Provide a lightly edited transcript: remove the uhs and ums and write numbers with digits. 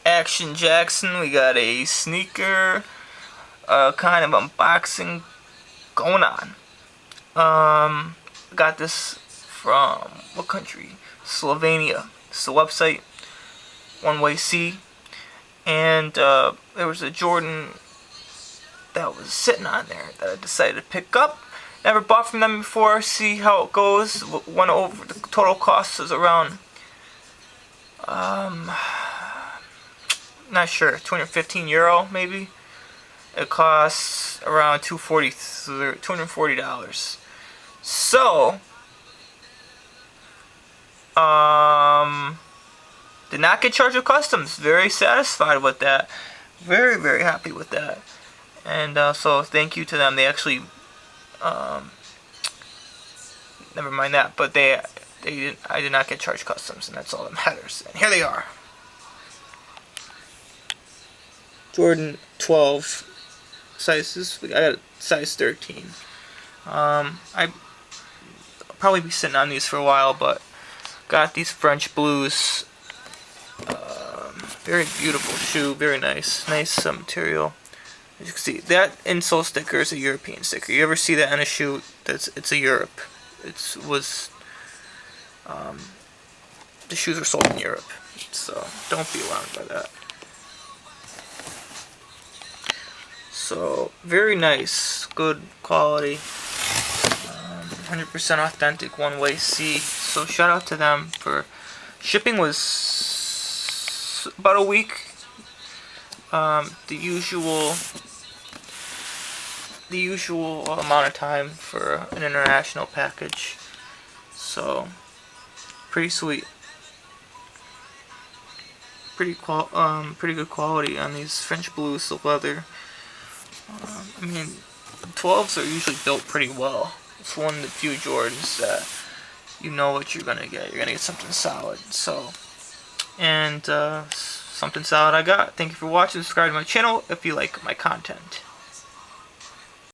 Action Jackson. We got a sneaker kind of unboxing going on. Got this from what country? Slovenia. It's the website Oneway.si, and there was a Jordan that was sitting on there that I decided to pick up. Never bought from them before. See how it goes. Went over the total cost is around not sure, €215 maybe. It costs around $240. So did not get charged with customs. Very satisfied with that. Very, very happy with that. And so thank you to them. They actually never mind that, but I did not get charged customs, and that's all that matters. And here they are. Jordan 12 sizes. I got a size 13. I probably be sitting on these for a while, but got these French blues. Very beautiful shoe, very nice material. As you can see, that insole sticker is a European sticker. You ever see that on a shoe? It's a Europe. The shoes are sold in Europe, so don't be alarmed by that. So very nice, good quality, 100% authentic Oneway.si. So shout out to them for shipping. Was about a week. The usual amount of time for an international package. So pretty sweet. Pretty good quality on these French blues, the leather. I mean, 12s are usually built pretty well. It's one of the few Jordans that you know what you're gonna get. You're gonna get something solid. So, and something solid I got. Thank you for watching. Subscribe to my channel if you like my content.